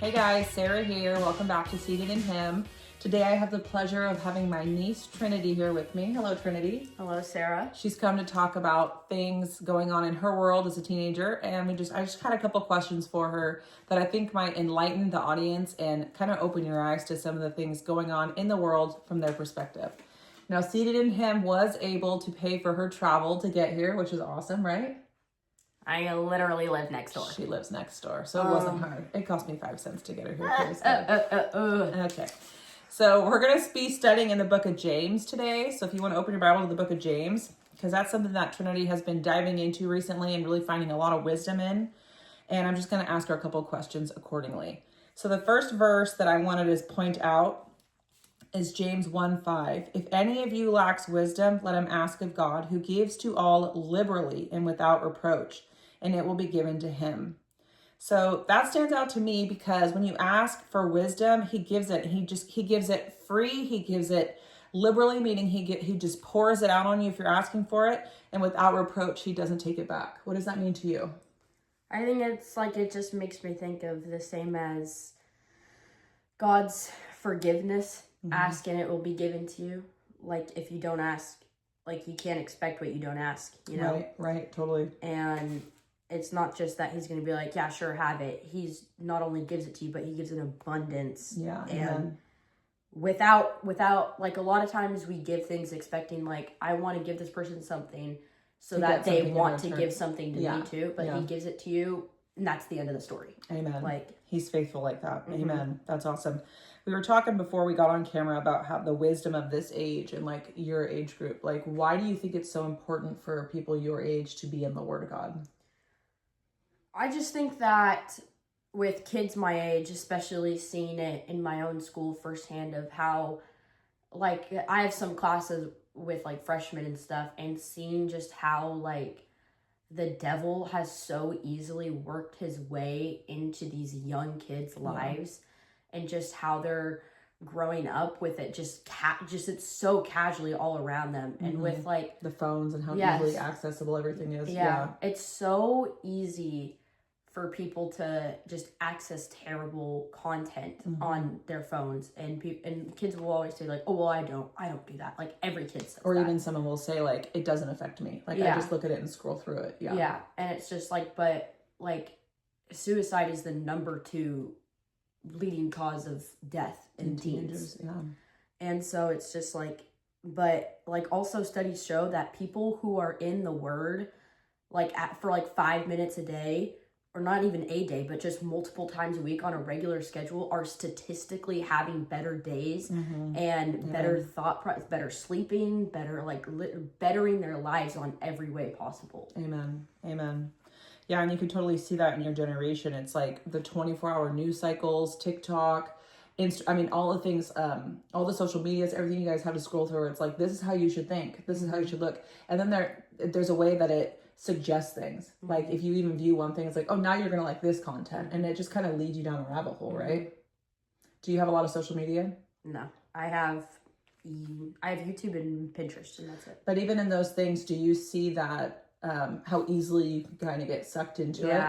Hey guys, Sarah here. Welcome back to Seated in Him. Today I have the pleasure of having my niece Trinity here with me. Hello, Trinity. Hello, Sarah. She's come to talk about things going on in her world as a teenager, and I just had a couple questions for her that I think might enlighten the audience and kind of open your eyes to some of the things going on in the world from their perspective. Now, Seated in Him was able to pay for her travel to get here, which is awesome, right? I literally live next door. She lives next door, so it wasn't hard. It cost me 5 cents to get her here. Okay. So we're going to be studying in the book of James today. So if you want to open your Bible to the book of James, because that's something that Trinity has been diving into recently and really finding a lot of wisdom in. And I'm just going to ask her a couple of questions accordingly. So the first verse that I wanted to point out is James 1:5. If any of you lacks wisdom, let him ask of God, who gives to all liberally and without reproach, and it will be given to him. So that stands out to me because when you ask for wisdom, he gives it. He gives it free. He gives it liberally, meaning he just pours it out on you if you're asking for it, and without reproach, he doesn't take it back. What does that mean to you? I think it's like it just makes me think of the same as God's forgiveness. Ask and it will be given to you. Like if you don't ask, like you can't expect what you don't ask, you know? Right, totally. And it's not just that he's going to be like, yeah, sure, have it. He's not only gives it to you, but he gives an abundance. Yeah. And Amen. without like a lot of times we give things expecting like, I want to give this person something so that they want to give something to me too. But he gives it to you and that's the end of the story. Amen. Like he's faithful like that. Amen. That's awesome. We were talking before we got on camera about how the wisdom of this age and like your age group. Like, why do you think it's so important for people your age to be in the Word of God? I just think that with kids my age, especially seeing it in my own school firsthand of how, like, I have some classes with, like, freshmen and stuff, and seeing just how, like, the devil has so easily worked his way into these young kids' lives, and just how they're growing up with it just it's so casually all around them, and with, like, the phones and how easily accessible everything is. It's so easy for people to just access terrible content on their phones, and kids will always say like, oh well, I don't do that. Like every kid says or that. Even someone will say like, it doesn't affect me, like I just look at it and scroll through it. And it's just like, but like suicide is the number 2 leading cause of death in teens. And so it's just like, but like also studies show that people who are in the Word like for like 5 minutes a day, or not even a day, but just multiple times a week on a regular schedule, are statistically having better days and better thought process, better sleeping, better like bettering their lives on every way possible. Amen. Yeah, and you can totally see that in your generation. It's like the 24-hour news cycles, TikTok, all the things, all the social medias, everything you guys have to scroll through. It's like, this is how you should think. This is how you should look. And then there's a way that it suggests things. Like if you even view one thing, it's like, oh, now you're going to like this content. And it just kind of leads you down a rabbit hole, right? Do you have a lot of social media? No, I have YouTube and Pinterest, and that's it. But even in those things, do you see that how easily you can kind of get sucked into it?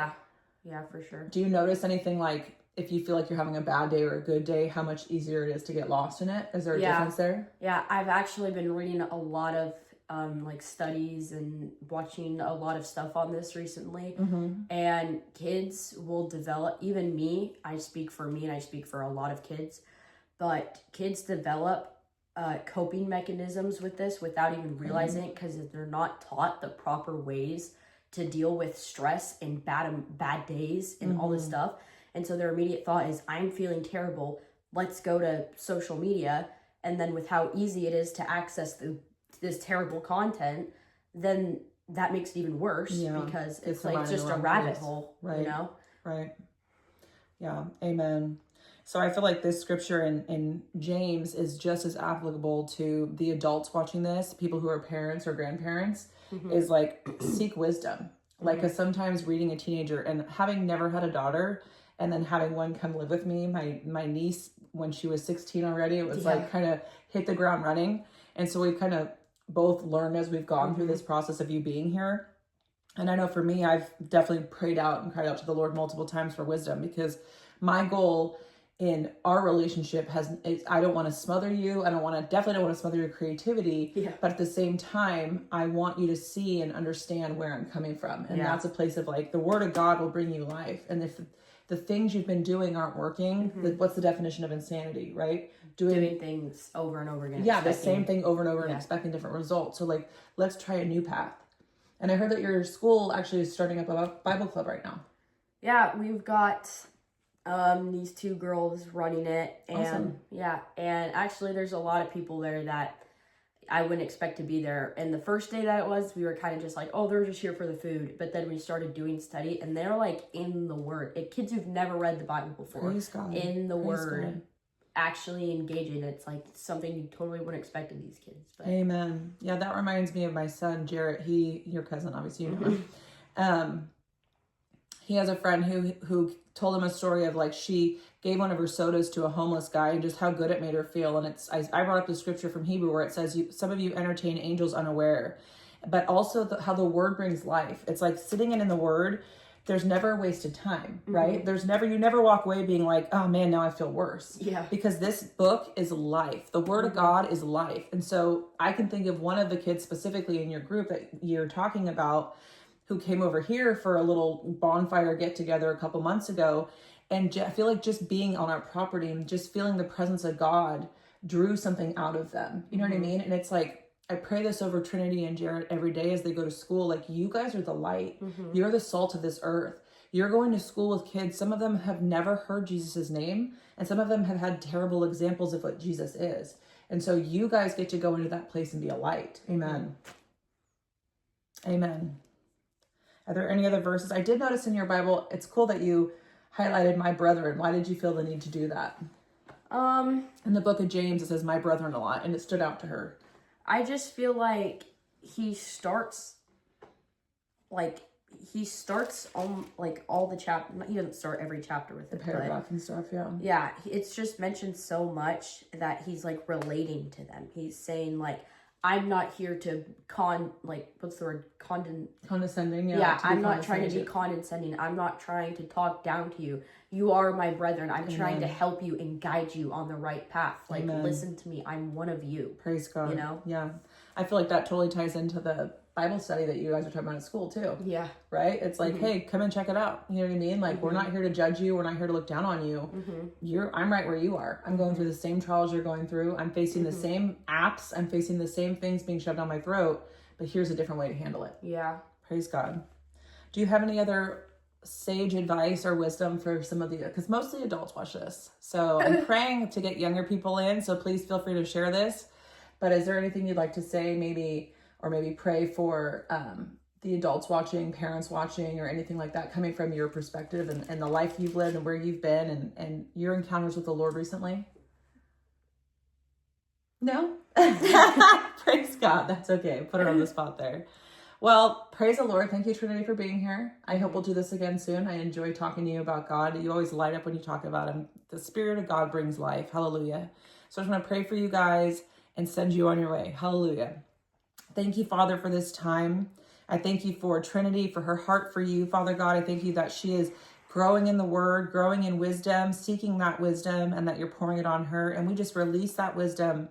Yeah, for sure. Do you notice anything like if you feel like you're having a bad day or a good day, how much easier it is to get lost in it? Is there a difference there? Yeah, I've actually been reading a lot of like studies and watching a lot of stuff on this recently. And kids will develop, even me, I speak for me and I speak for a lot of kids, but kids develop coping mechanisms with this without even realizing it, because they're not taught the proper ways to deal with stress and bad days and all this stuff. And so their immediate thought is, I'm feeling terrible, let's go to social media. And then with how easy it is to access this terrible content, then that makes it even worse, because it's like just a rabbit hole, right? You know? Right. Yeah. Amen. So I feel like this scripture in James is just as applicable to the adults watching this, people who are parents or grandparents, is like, seek wisdom. Like, because sometimes reading a teenager, and having never had a daughter, and then having one come live with me, my niece, when she was 16 already, it was like kind of hit the ground running. And so we've kind of both learned as we've gone through this process of you being here. And I know for me, I've definitely prayed out and cried out to the Lord multiple times for wisdom, because my goal in our relationship is I don't want to smother you. Definitely don't want to smother your creativity. Yeah. But at the same time, I want you to see and understand where I'm coming from. And that's a place of like, the word of God will bring you life. And if the things you've been doing aren't working, what's the definition of insanity, right? Doing things over and over again. Yeah, the same thing over and over and expecting different results. So like, let's try a new path. And I heard that your school actually is starting up a Bible club right now. Yeah, we've got these 2 girls running it, and awesome. And actually there's a lot of people there that I wouldn't expect to be there. And the first day that it was, we were kind of just like, oh, they're just here for the food. But then we started doing study, and they're like in the Word. Kids who've never read the Bible before, Praise God. In the Praise Word, God. Actually engaging. It's like something you totally wouldn't expect in these kids. But. Amen. Yeah, that reminds me of my son Jarrett. Your cousin, obviously, you know him. He has a friend who told him a story of like she gave one of her sodas to a homeless guy and just how good it made her feel. And I brought up the scripture from Hebrew where it says, some of you entertain angels unaware, but also how the word brings life. It's like sitting in the word. There's never a wasted time, right? You never walk away being like, oh man, now I feel worse. Yeah. Because this book is life. The word of God is life. And so I can think of one of the kids specifically in your group that you're talking about who came over here for a little bonfire get together a couple months ago. And I feel like just being on our property and just feeling the presence of God drew something out of them. You know what I mean? And it's like, I pray this over Trinity and Jarrett every day as they go to school. Like, you guys are the light. You're the salt of this earth. You're going to school with kids. Some of them have never heard Jesus's name, and some of them have had terrible examples of what Jesus is. And so you guys get to go into that place and be a light. Amen. Amen. Are there any other verses? I did notice in your Bible, it's cool that you highlighted my brethren. Why did you feel the need to do that? In the book of James, it says my brethren a lot, and it stood out to her. I just feel like he starts on like all the chapter. He doesn't start every chapter with the paragraph and stuff. Yeah, it's just mentioned so much that he's like relating to them. He's saying like, I'm not here to condescending. Yeah, I'm not trying to be condescending. I'm not trying to talk down to you. You are my brethren. I'm trying to help you and guide you on the right path. Like, listen to me. I'm one of you. Praise God. You know? Yeah. I feel like that totally ties into the Bible study that you guys are talking about at school too. Yeah. Right? It's like, hey, come and check it out. You know what I mean? Like, we're not here to judge you. We're not here to look down on you. I'm right where you are. I'm going through the same trials you're going through. I'm facing the same apps. I'm facing the same things being shoved down my throat, but here's a different way to handle it. Yeah. Praise God. Do you have any other sage advice or wisdom for some of the, because mostly adults watch this. So I'm praying to get younger people in. So please feel free to share this. But is there anything you'd like to say maybe pray for the adults watching, parents watching, or anything like that coming from your perspective and the life you've lived and where you've been and your encounters with the Lord recently? No? Praise God. That's okay. Put her on the spot there. Well, praise the Lord. Thank you, Trinity, for being here. I hope we'll do this again soon. I enjoy talking to you about God. You always light up when you talk about him. The Spirit of God brings life. Hallelujah. So I just want to pray for you guys and send you on your way. Hallelujah. Thank you, Father, for this time. I thank you for Trinity, for her heart for you. Father God, I thank you that she is growing in the word, growing in wisdom, seeking that wisdom, and that you're pouring it on her. And we just release that wisdom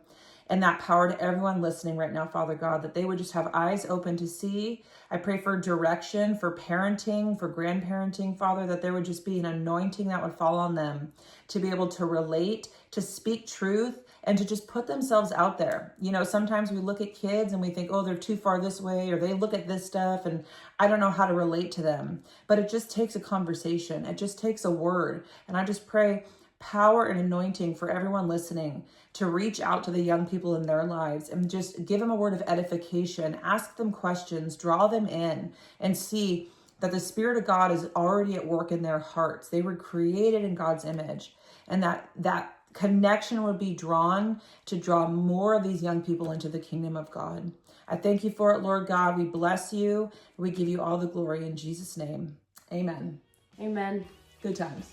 and that power to everyone listening right now, Father God, that they would just have eyes open to see. I pray for direction, for parenting, for grandparenting, Father, that there would just be an anointing that would fall on them to be able to relate, to speak truth, and to just put themselves out there. You know, sometimes we look at kids and we think, oh, they're too far this way, or they look at this stuff and I don't know how to relate to them. But it just takes a conversation. It just takes a word. And I just pray power and anointing for everyone listening to reach out to the young people in their lives and just give them a word of edification, ask them questions, draw them in, and see that the Spirit of God is already at work in their hearts. They were created in God's image, and that connection would be drawn to draw more of these young people into the kingdom of God. I thank you for it, Lord God. We bless you. We give you all the glory in Jesus' name. Amen. Amen. Good times.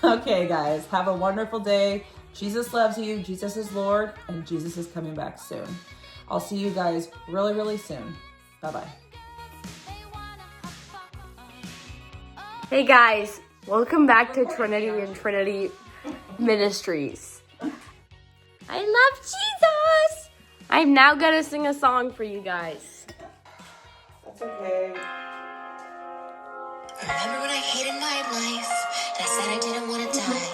Okay, guys, have a wonderful day. Jesus loves you. Jesus is Lord, and Jesus is coming back soon. I'll see you guys really, really soon. Bye-bye. Hey guys, welcome back to Trinity and Trinity Ministries. I love Jesus! I'm now gonna sing a song for you guys. That's okay. Remember when I hated my life? And I said I didn't want to die.